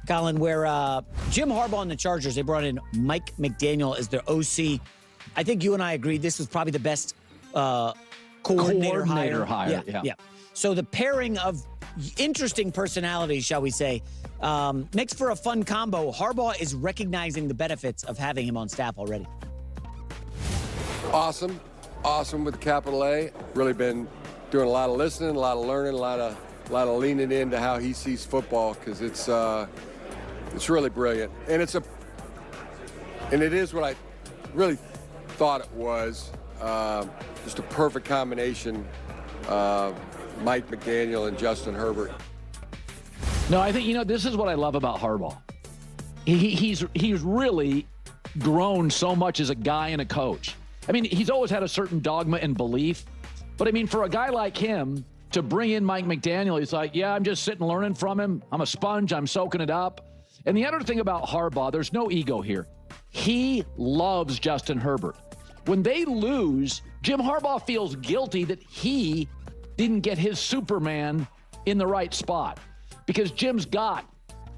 Colin, where Jim Harbaugh and the Chargers, they brought in Mike McDaniel as their OC. I think you and I agreed this was probably the best coordinator hire. Yeah. So the pairing of interesting personalities, shall we say, makes for a fun combo. Harbaugh is recognizing the benefits of having him on staff already. Awesome with a capital A. Really been doing a lot of listening, a lot of learning, a lot of leaning into how he sees football, because it's really brilliant, and it is what I really thought it was. Just a perfect combination. Mike McDaniel and Justin Herbert. No, I think, this is what I love about Harbaugh. He's really grown so much as a guy and a coach. I mean, he's always had a certain dogma and belief, but I mean, for a guy like him to bring in Mike McDaniel, he's like, yeah, I'm just sitting learning from him. I'm a sponge. I'm soaking it up. And the other thing about Harbaugh, there's no ego here. He loves Justin Herbert. When they lose, Jim Harbaugh feels guilty that he didn't get his Superman in the right spot, because Jim's got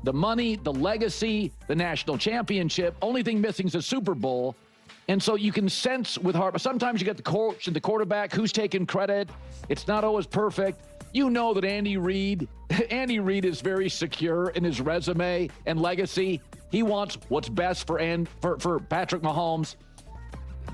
the money, the legacy, the national championship. Only thing missing is a Super Bowl. And so you can sense with Harbaugh, sometimes you get the coach and the quarterback who's taking credit. It's not always perfect. You know that Andy Reid is very secure in his resume and legacy. He wants what's best for Patrick Mahomes.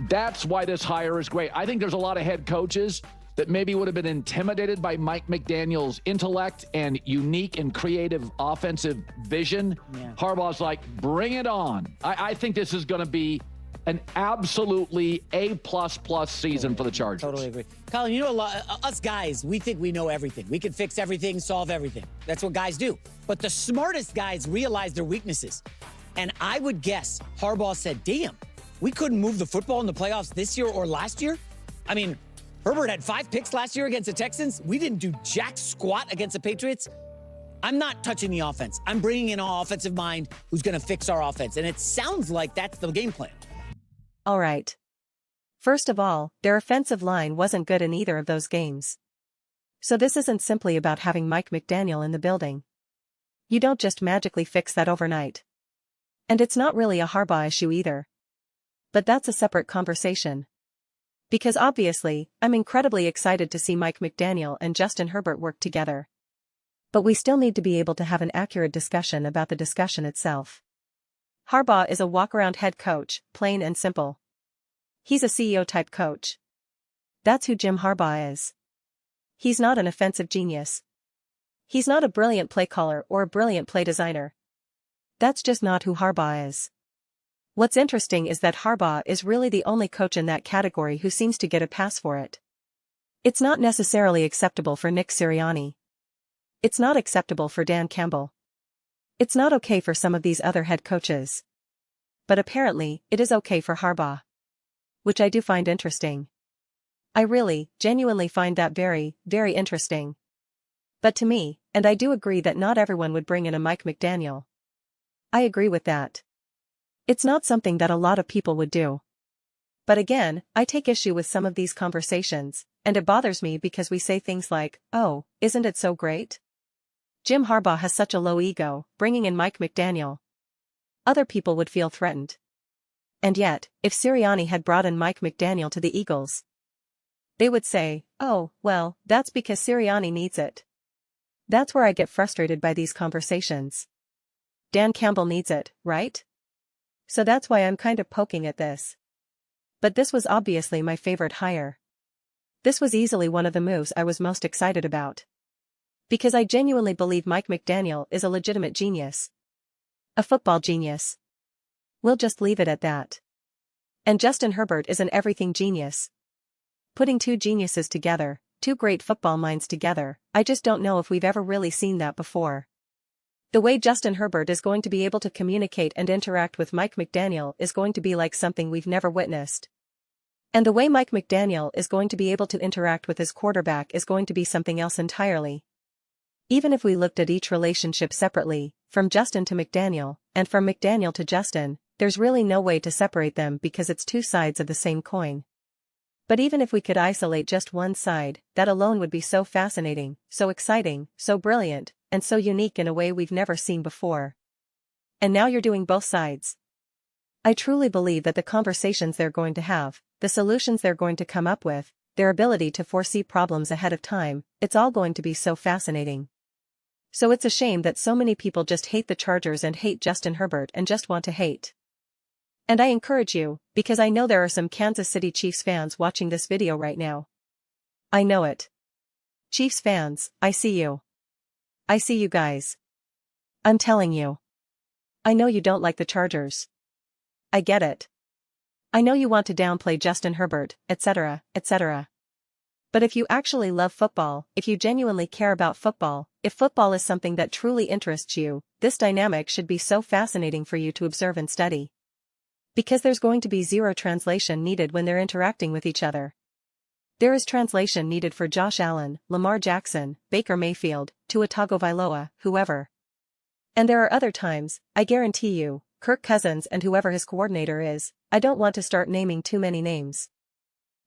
That's why this hire is great. I think there's a lot of head coaches that maybe would have been intimidated by Mike McDaniel's intellect and unique and creative offensive vision. Yeah. Harbaugh's like, bring it on. I think this is going to be an absolutely A++ season for the Chargers. Totally agree. Colin, a lot, us guys, we think we know everything. We can fix everything, solve everything. That's what guys do. But the smartest guys realize their weaknesses. And I would guess Harbaugh said, damn, we couldn't move the football in the playoffs this year or last year. I mean, Herbert had 5 picks last year against the Texans. We didn't do jack squat against the Patriots. I'm not touching the offense. I'm bringing in an offensive mind who's going to fix our offense. And it sounds like that's the game plan. All right. First of all, their offensive line wasn't good in either of those games. So this isn't simply about having Mike McDaniel in the building. You don't just magically fix that overnight. And it's not really a Harbaugh issue either. But that's a separate conversation. Because obviously, I'm incredibly excited to see Mike McDaniel and Justin Herbert work together. But we still need to be able to have an accurate discussion about the discussion itself. Harbaugh is a walk-around head coach, plain and simple. He's a CEO-type coach. That's who Jim Harbaugh is. He's not an offensive genius. He's not a brilliant play caller or a brilliant play designer. That's just not who Harbaugh is. What's interesting is that Harbaugh is really the only coach in that category who seems to get a pass for it. It's not necessarily acceptable for Nick Sirianni. It's not acceptable for Dan Campbell. It's not okay for some of these other head coaches. But apparently, it is okay for Harbaugh. Which I do find interesting. I really, genuinely find that very, very interesting. But to me, and I do agree that not everyone would bring in a Mike McDaniel. I agree with that. It's not something that a lot of people would do. But again, I take issue with some of these conversations, and it bothers me because we say things like, oh, isn't it so great? Jim Harbaugh has such a low ego, bringing in Mike McDaniel. Other people would feel threatened. And yet, if Sirianni had brought in Mike McDaniel to the Eagles, they would say, oh, well, that's because Sirianni needs it. That's where I get frustrated by these conversations. Dan Campbell needs it, right? So that's why I'm kind of poking at this. But this was obviously my favorite hire. This was easily one of the moves I was most excited about. Because I genuinely believe Mike McDaniel is a legitimate genius. A football genius. We'll just leave it at that. And Justin Herbert is an everything genius. Putting two geniuses together, two great football minds together, I just don't know if we've ever really seen that before. The way Justin Herbert is going to be able to communicate and interact with Mike McDaniel is going to be like something we've never witnessed. And the way Mike McDaniel is going to be able to interact with his quarterback is going to be something else entirely. Even if we looked at each relationship separately, from Justin to McDaniel, and from McDaniel to Justin, there's really no way to separate them because it's two sides of the same coin. But even if we could isolate just one side, that alone would be so fascinating, so exciting, so brilliant, and so unique in a way we've never seen before. and now you're doing both sides. I truly believe that the conversations they're going to have, the solutions they're going to come up with, their ability to foresee problems ahead of time, it's all going to be so fascinating. So it's a shame that so many people just hate the Chargers and hate Justin Herbert and just want to hate. And I encourage you, because I know there are some Kansas City Chiefs fans watching this video right now. I know it. Chiefs fans, I see you. I see you guys. I'm telling you. I know you don't like the Chargers. I get it. I know you want to downplay Justin Herbert, etc., etc. But if you actually love football, if you genuinely care about football, if football is something that truly interests you, this dynamic should be so fascinating for you to observe and study. Because there's going to be zero translation needed when they're interacting with each other. There is translation needed for Josh Allen, Lamar Jackson, Baker Mayfield, Tua Tagovailoa, whoever. And there are other times, I guarantee you, Kirk Cousins and whoever his coordinator is, I don't want to start naming too many names.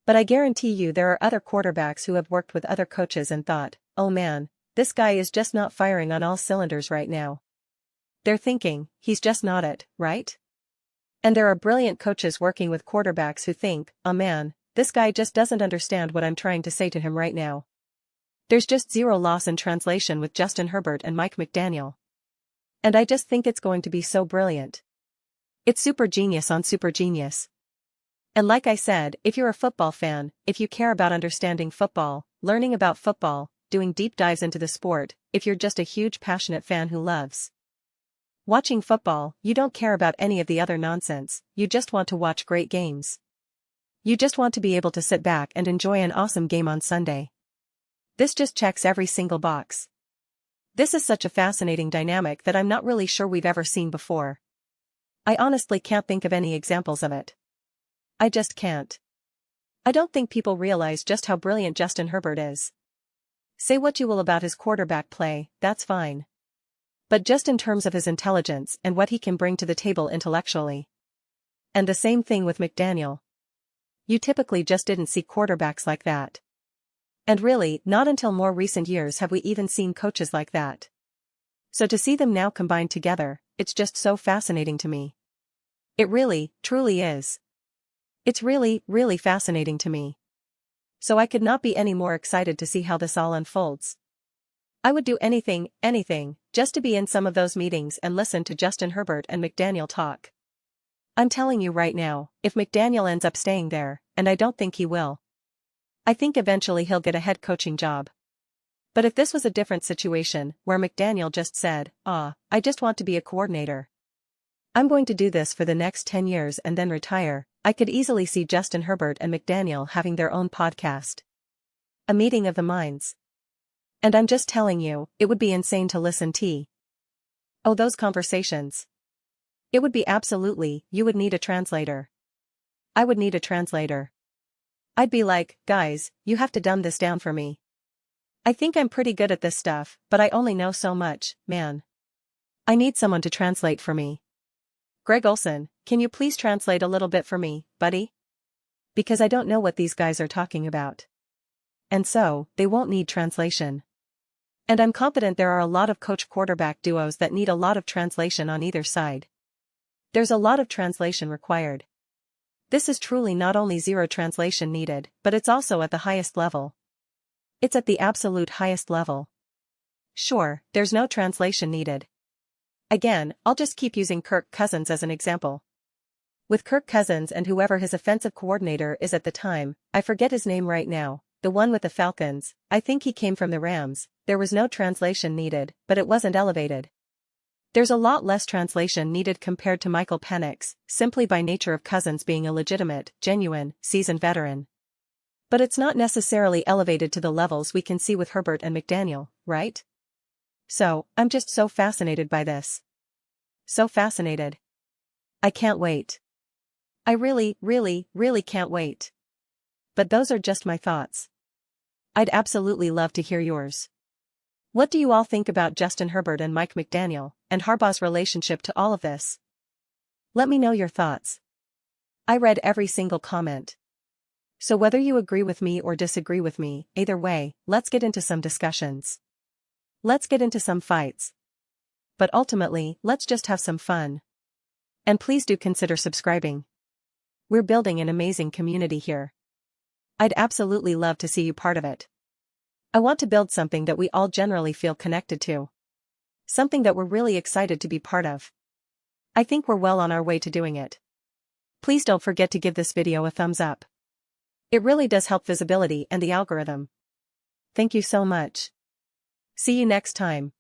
But I guarantee you there are other quarterbacks who have worked with other coaches and thought, oh man, this guy is just not firing on all cylinders right now. They're thinking, he's just not it, right? And there are brilliant coaches working with quarterbacks who think, oh man, this guy just doesn't understand what I'm trying to say to him right now. There's just zero loss in translation with Justin Herbert and Mike McDaniel. And I just think it's going to be so brilliant. It's super genius on super genius. And like I said, if you're a football fan, if you care about understanding football, learning about football, doing deep dives into the sport, if you're just a huge passionate fan who loves watching football, you don't care about any of the other nonsense, you just want to watch great games. You just want to be able to sit back and enjoy an awesome game on Sunday. This just checks every single box. This is such a fascinating dynamic that I'm not really sure we've ever seen before. I honestly can't think of any examples of it. I just can't. I don't think people realize just how brilliant Justin Herbert is. Say what you will about his quarterback play, that's fine. But just in terms of his intelligence and what he can bring to the table intellectually. And the same thing with McDaniel. You typically just didn't see quarterbacks like that. And really, not until more recent years have we even seen coaches like that. So to see them now combined together, it's just so fascinating to me. It really, truly is. It's really, really fascinating to me. So I could not be any more excited to see how this all unfolds. I would do anything, just to be in some of those meetings and listen to Justin Herbert and McDaniel talk. I'm telling you right now, if McDaniel ends up staying there, and I don't think he will. I think eventually he'll get a head coaching job. But if this was a different situation, where McDaniel just said, I just want to be a coordinator. I'm going to do this for the next 10 years and then retire, I could easily see Justin Herbert and McDaniel having their own podcast. A meeting of the minds. And I'm just telling you, it would be insane to listen to. Oh, those conversations. It would be absolutely, you would need a translator. I would need a translator. I'd be like, guys, you have to dumb this down for me. I think I'm pretty good at this stuff, but I only know so much, man. I need someone to translate for me. Greg Olson, can you please translate a little bit for me, buddy? Because I don't know what these guys are talking about. And so, they won't need translation. And I'm confident there are a lot of coach-quarterback duos that need a lot of translation on either side. There's a lot of translation required. This is truly not only zero translation needed, but it's also at the highest level. It's at the absolute highest level. Sure, there's no translation needed. Again, I'll just keep using Kirk Cousins as an example. With Kirk Cousins and whoever his offensive coordinator is at the time, I forget his name right now, the one with the Falcons, I think he came from the Rams, there was no translation needed, but it wasn't elevated. There's a lot less translation needed compared to Michael Penix, simply by nature of Cousins being a legitimate, genuine, seasoned veteran. But it's not necessarily elevated to the levels we can see with Herbert and McDaniel, right? So, I'm just so fascinated by this. So fascinated. I can't wait. I really, really, really can't wait. But those are just my thoughts. I'd absolutely love to hear yours. What do you all think about Justin Herbert and Mike McDaniel, and Harbaugh's relationship to all of this? Let me know your thoughts. I read every single comment. So whether you agree with me or disagree with me, either way, let's get into some discussions. Let's get into some fights. but ultimately, let's just have some fun. And please do consider subscribing. We're building an amazing community here. I'd absolutely love to see you part of it. I want to build something that we all generally feel connected to. Something that we're really excited to be part of. I think we're well on our way to doing it. Please don't forget to give this video a thumbs up. It really does help visibility and the algorithm. Thank you so much. See you next time.